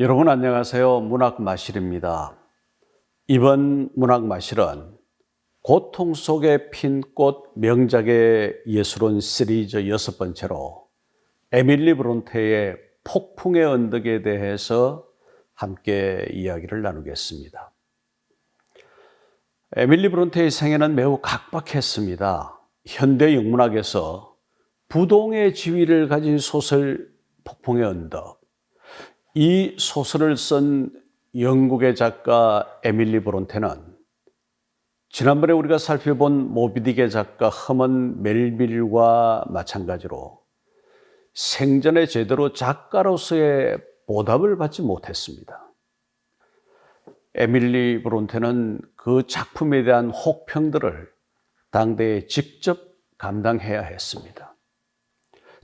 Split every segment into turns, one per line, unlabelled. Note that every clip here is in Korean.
여러분 안녕하세요. 문학마실입니다. 이번 문학마실은 고통 속에 핀 꽃 명작의 예술원 시리즈 6번째로 에밀리 브론테의 폭풍의 언덕에 대해서 함께 이야기를 나누겠습니다. 에밀리 브론테의 생애는 매우 각박했습니다. 현대 영문학에서 부동의 지위를 가진 소설 폭풍의 언덕, 이 소설을 쓴 영국의 작가 에밀리 브론테는 지난번에 우리가 살펴본 모비딕의 작가 허먼 멜빌과 마찬가지로 생전에 제대로 작가로서의 보답을 받지 못했습니다. 에밀리 브론테는 그 작품에 대한 혹평들을 당대에 직접 감당해야 했습니다.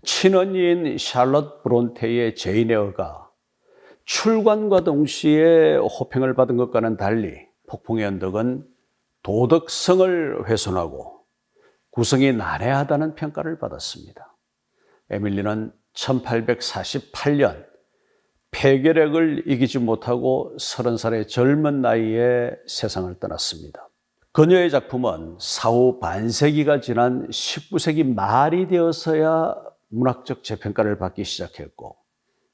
친언니인 샬럿 브론테의 제인 에어가 출간과 동시에 호평을 받은 것과는 달리 폭풍의 언덕은 도덕성을 훼손하고 구성이 난해하다는 평가를 받았습니다. 에밀리는 1848년 폐결핵을 이기지 못하고 30살의 젊은 나이에 세상을 떠났습니다. 그녀의 작품은 사후 반세기가 지난 19세기 말이 되어서야 문학적 재평가를 받기 시작했고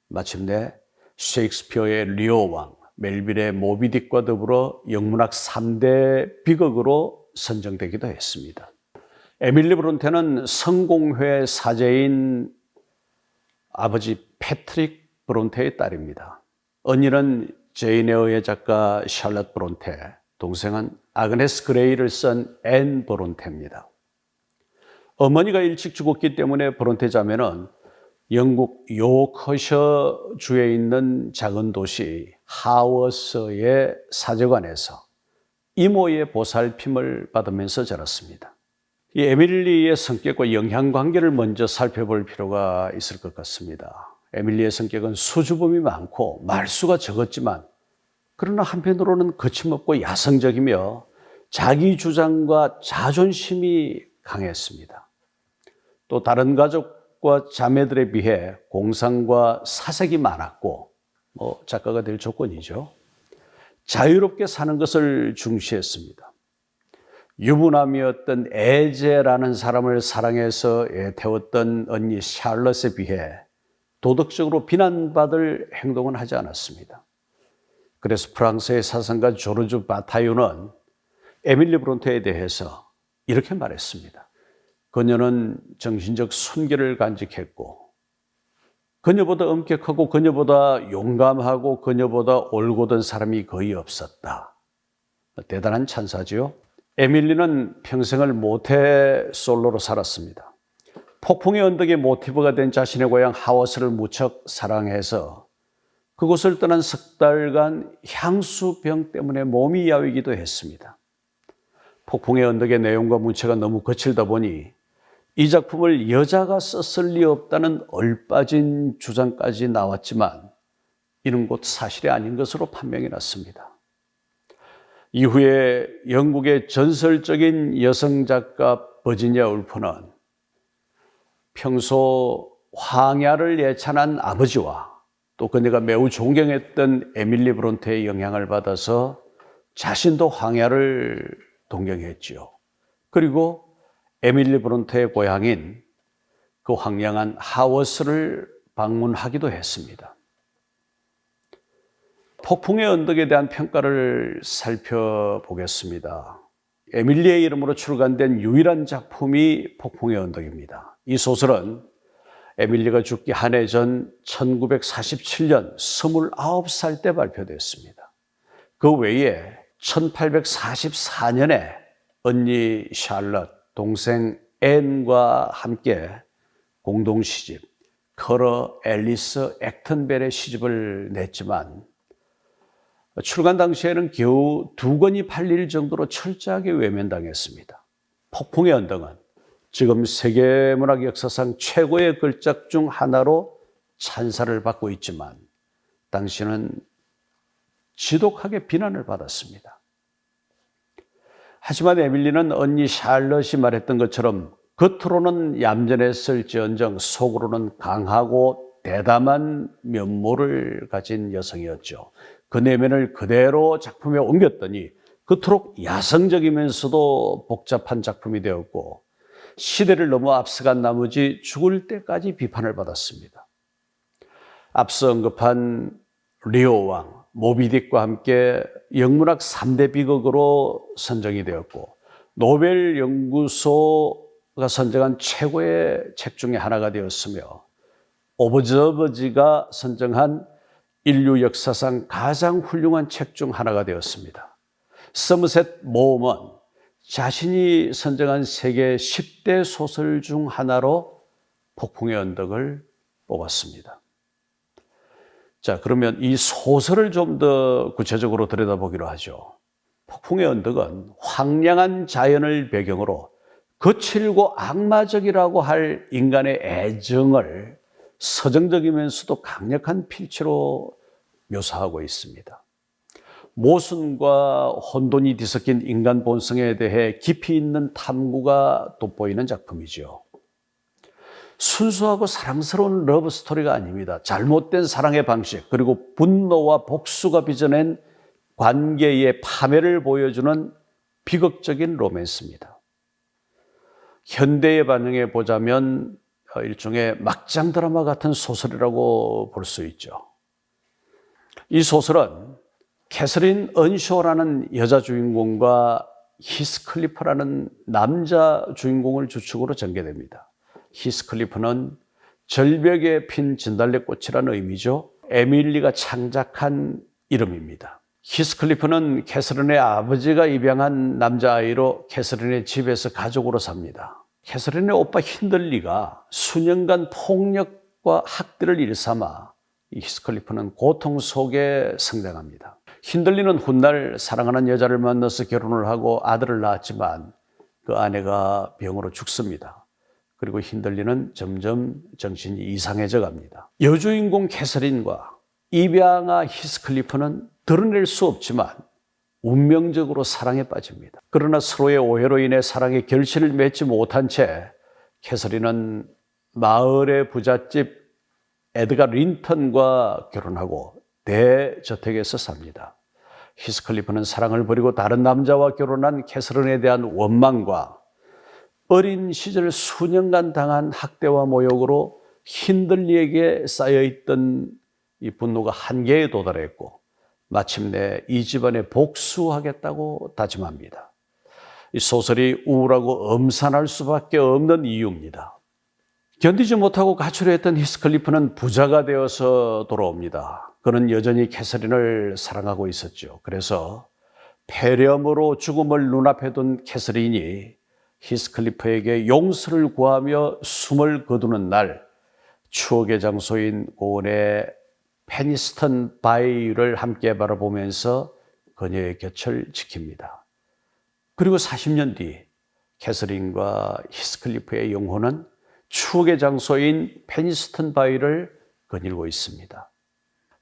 마침내 셰익스피어의 리오 왕, 멜빌의 모비딕과 더불어 영문학 3대 비극으로 선정되기도 했습니다. 에밀리 브론테는 성공회 사제인 아버지 패트릭 브론테의 딸입니다. 언니는 제인 에어의 작가 샬럿 브론테, 동생은 아그네스 그레이를 쓴 앤 브론테입니다. 어머니가 일찍 죽었기 때문에 브론테 자매는 영국 요커셔주에 있는 작은 도시 하워스의 사제관에서 이모의 보살핌을 받으면서 자랐습니다. 이 에밀리의 성격과 영향관계를 먼저 살펴볼 필요가 있을 것 같습니다. 에밀리의 성격은 수줍음이 많고 말수가 적었지만 그러나 한편으로는 거침없고 야성적이며 자기 주장과 자존심이 강했습니다. 또 다른 가족과 자매들에 비해 공상과 사색이 많았고 작가가 될 조건이죠. 자유롭게 사는 것을 중시했습니다. 유부남이었던 에제라는 사람을 사랑해서 애태웠던 언니 샬럿에 비해 도덕적으로 비난받을 행동은 하지 않았습니다. 그래서 프랑스의 사상가 조르주 바타유는 에밀리 브론테에 대해서 이렇게 말했습니다. 그녀는 정신적 순결을 간직했고 그녀보다 엄격하고 그녀보다 용감하고 그녀보다 올곧은 사람이 거의 없었다. 대단한 찬사지요. 에밀리는 평생을 모태솔로로 살았습니다. 폭풍의 언덕의 모티브가 된 자신의 고향 하워스를 무척 사랑해서 그곳을 떠난 석 달간 향수병 때문에 몸이 야위기도 했습니다. 폭풍의 언덕의 내용과 문체가 너무 거칠다 보니 이 작품을 여자가 썼을 리 없다는 얼빠진 주장까지 나왔지만 이는 곧 사실이 아닌 것으로 판명이 났습니다. 이후에 영국의 전설적인 여성 작가 버지니아 울프는 평소 황야를 예찬한 아버지와 또 그녀가 매우 존경했던 에밀리 브론테의 영향을 받아서 자신도 황야를 동경했지요. 그리고 에밀리 브론테의 고향인 그 황량한 하워스를 방문하기도 했습니다. 폭풍의 언덕에 대한 평가를 살펴보겠습니다. 에밀리의 이름으로 출간된 유일한 작품이 폭풍의 언덕입니다. 이 소설은 에밀리가 죽기 한 해 전 1947년 29살 때 발표됐습니다. 그 외에 1844년에 언니 샬럿, 동생 앤과 함께 공동 시집 커러 앨리스 액턴벨의 시집을 냈지만 출간 당시에는 겨우 2권이 팔릴 정도로 철저하게 외면당했습니다. 폭풍의 언덕은 지금 세계문학 역사상 최고의 걸작 중 하나로 찬사를 받고 있지만 당시는 지독하게 비난을 받았습니다. 하지만 에밀리는 언니 샬럿이 말했던 것처럼 겉으로는 얌전했을지언정 속으로는 강하고 대담한 면모를 가진 여성이었죠. 그 내면을 그대로 작품에 옮겼더니 그토록 야성적이면서도 복잡한 작품이 되었고 시대를 너무 앞서간 나머지 죽을 때까지 비판을 받았습니다. 앞서 언급한 리오 왕, 모비딕과 함께 영문학 3대 비극으로 선정이 되었고 노벨 연구소가 선정한 최고의 책 중에 하나가 되었으며 오버저버지가 선정한 인류 역사상 가장 훌륭한 책 중 하나가 되었습니다. 서머셋 모엄은 자신이 선정한 세계 10대 소설 중 하나로 폭풍의 언덕을 뽑았습니다. 자, 그러면 이 소설을 좀 더 구체적으로 들여다보기로 하죠. 폭풍의 언덕은 황량한 자연을 배경으로 거칠고 악마적이라고 할 인간의 애정을 서정적이면서도 강력한 필체로 묘사하고 있습니다. 모순과 혼돈이 뒤섞인 인간 본성에 대해 깊이 있는 탐구가 돋보이는 작품이죠. 순수하고 사랑스러운 러브 스토리가 아닙니다. 잘못된 사랑의 방식, 그리고 분노와 복수가 빚어낸 관계의 파멸을 보여주는 비극적인 로맨스입니다. 현대에 반영해 보자면 일종의 막장 드라마 같은 소설이라고 볼 수 있죠. 이 소설은 캐서린 언쇼라는 여자 주인공과 히스클리프라는 남자 주인공을 주축으로 전개됩니다. 히스클리프는 절벽에 핀 진달래꽃이라는 의미죠. 에밀리가 창작한 이름입니다. 히스클리프는 캐서린의 아버지가 입양한 남자아이로 캐서린의 집에서 가족으로 삽니다. 캐서린의 오빠 힌들리가 수년간 폭력과 학대를 일삼아 히스클리프는 고통 속에 성장합니다. 힌들리는 훗날 사랑하는 여자를 만나서 결혼을 하고 아들을 낳았지만 그 아내가 병으로 죽습니다. 그리고 힌들리는 점점 정신이 이상해져 갑니다. 여주인공 캐서린과 입양아 히스클리프는 드러낼 수 없지만 운명적으로 사랑에 빠집니다. 그러나 서로의 오해로 인해 사랑의 결실을 맺지 못한 채 캐서린은 마을의 부잣집 에드가 린턴과 결혼하고 대저택에서 삽니다. 히스클리프는 사랑을 버리고 다른 남자와 결혼한 캐서린에 대한 원망과 어린 시절 수년간 당한 학대와 모욕으로 힌들리에게 쌓여있던 이 분노가 한계에 도달했고 마침내 이 집안에 복수하겠다고 다짐합니다. 이 소설이 우울하고 엄산할 수밖에 없는 이유입니다. 견디지 못하고 가출했던 히스클리프는 부자가 되어서 돌아옵니다. 그는 여전히 캐서린을 사랑하고 있었죠. 그래서 폐렴으로 죽음을 눈앞에 둔 캐서린이 히스클리프에게 용서를 구하며 숨을 거두는 날, 추억의 장소인 고원의 페니스턴 바이를 함께 바라보면서 그녀의 곁을 지킵니다. 그리고 40년 뒤 캐서린과 히스클리프의 영혼은 추억의 장소인 페니스턴 바이를 거닐고 있습니다.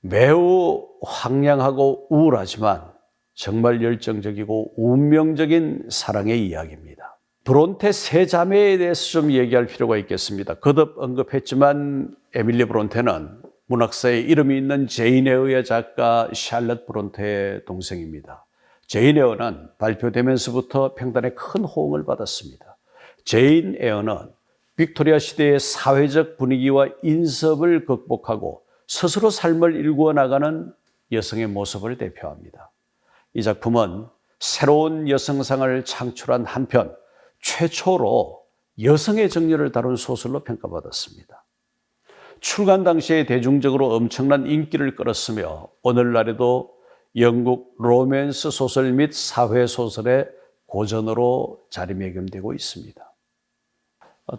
매우 황량하고 우울하지만 정말 열정적이고 운명적인 사랑의 이야기입니다. 브론테 세 자매에 대해서 좀 얘기할 필요가 있겠습니다. 거듭 언급했지만 에밀리 브론테는 문학사에 이름이 있는 제인 에어의 작가 샬럿 브론테의 동생입니다. 제인 에어는 발표되면서부터 평단의 큰 호응을 받았습니다. 제인 에어는 빅토리아 시대의 사회적 분위기와 인섭을 극복하고 스스로 삶을 일구어 나가는 여성의 모습을 대표합니다. 이 작품은 새로운 여성상을 창출한 한편 최초로 여성의 정열을 다룬 소설로 평가받았습니다. 출간 당시에 대중적으로 엄청난 인기를 끌었으며 오늘날에도 영국 로맨스 소설 및 사회 소설의 고전으로 자리매김되고 있습니다.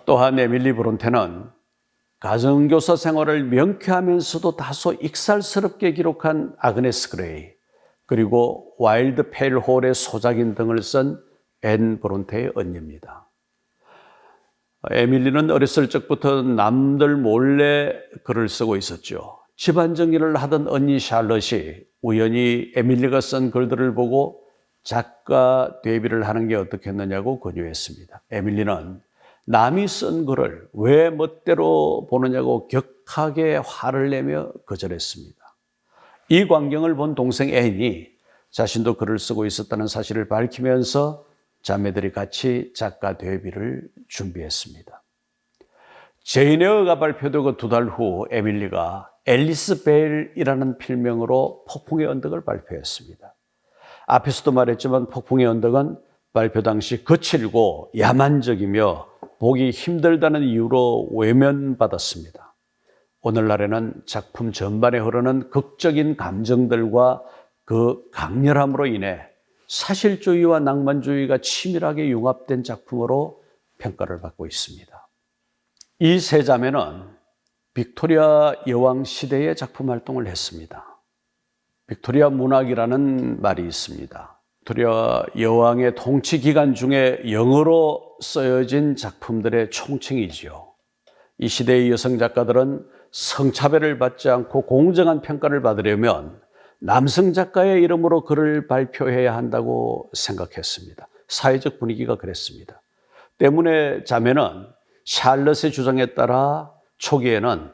또한 에밀리 브론테는 가정교사 생활을 명쾌하면서도 다소 익살스럽게 기록한 아그네스 그레이, 그리고 와일드 페일 홀의 소작인 등을 쓴 앤 브론테의 언니입니다. 에밀리는 어렸을 적부터 남들 몰래 글을 쓰고 있었죠. 집안 정리를 하던 언니 샬럿이 우연히 에밀리가 쓴 글들을 보고 작가 데뷔를 하는 게 어떻겠느냐고 권유했습니다. 에밀리는 남이 쓴 글을 왜 멋대로 보느냐고 격하게 화를 내며 거절했습니다. 이 광경을 본 동생 앤이 자신도 글을 쓰고 있었다는 사실을 밝히면서 자매들이 같이 작가 데뷔를 준비했습니다. 제인 에어가 발표되고 2달 후 에밀리가 앨리스 벨이라는 필명으로 폭풍의 언덕을 발표했습니다. 앞에서도 말했지만 폭풍의 언덕은 발표 당시 거칠고 야만적이며 보기 힘들다는 이유로 외면받았습니다. 오늘날에는 작품 전반에 흐르는 극적인 감정들과 그 강렬함으로 인해 사실주의와 낭만주의가 치밀하게 융합된 작품으로 평가를 받고 있습니다. 이 세 자매는 빅토리아 여왕 시대의 작품 활동을 했습니다. 빅토리아 문학이라는 말이 있습니다. 빅토리아 여왕의 통치 기간 중에 영어로 쓰여진 작품들의 총칭이지요. 이 시대의 여성 작가들은 성차별을 받지 않고 공정한 평가를 받으려면 남성 작가의 이름으로 글을 발표해야 한다고 생각했습니다. 사회적 분위기가 그랬습니다. 때문에 자매는 샬럿의 주장에 따라 초기에는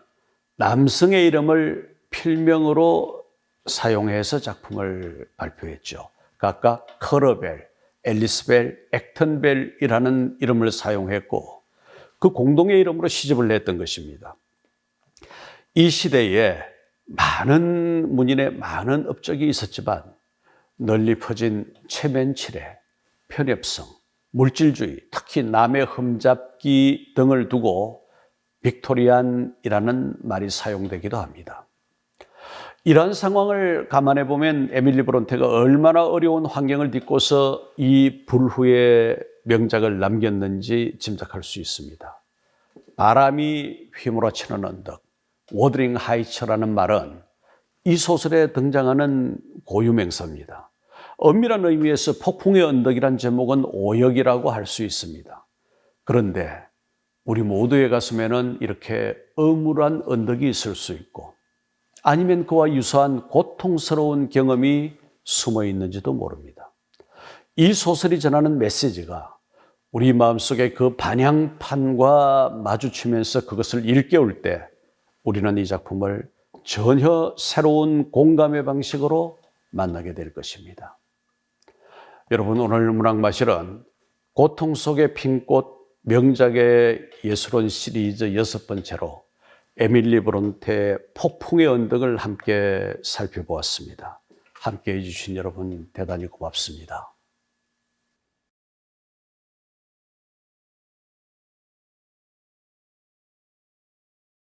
남성의 이름을 필명으로 사용해서 작품을 발표했죠. 각각 커러벨, 앨리스벨, 액턴벨이라는 이름을 사용했고 그 공동의 이름으로 시집을 냈던 것입니다. 이 시대에 많은 문인의 많은 업적이 있었지만 널리 퍼진 최면치레, 편협성, 물질주의, 특히 남의 흠잡기 등을 두고 빅토리안이라는 말이 사용되기도 합니다. 이러한 상황을 감안해 보면 에밀리 브론테가 얼마나 어려운 환경을 딛고서 이 불후의 명작을 남겼는지 짐작할 수 있습니다. 바람이 휘몰아치는 언덕, 워드링 하이처라는 말은 이 소설에 등장하는 고유명사입니다. 엄밀한 의미에서 폭풍의 언덕이란 제목은 오역이라고 할 수 있습니다. 그런데 우리 모두의 가슴에는 이렇게 음울한 언덕이 있을 수 있고 아니면 그와 유사한 고통스러운 경험이 숨어 있는지도 모릅니다. 이 소설이 전하는 메시지가 우리 마음속에 그 반향판과 마주치면서 그것을 일깨울 때 우리는 이 작품을 전혀 새로운 공감의 방식으로 만나게 될 것입니다. 여러분, 오늘 문학마실은 고통 속의 핀꽃 명작의 예술원 시리즈 6번째로 에밀리 브론테의 폭풍의 언덕을 함께 살펴보았습니다. 함께 해주신 여러분 대단히 고맙습니다.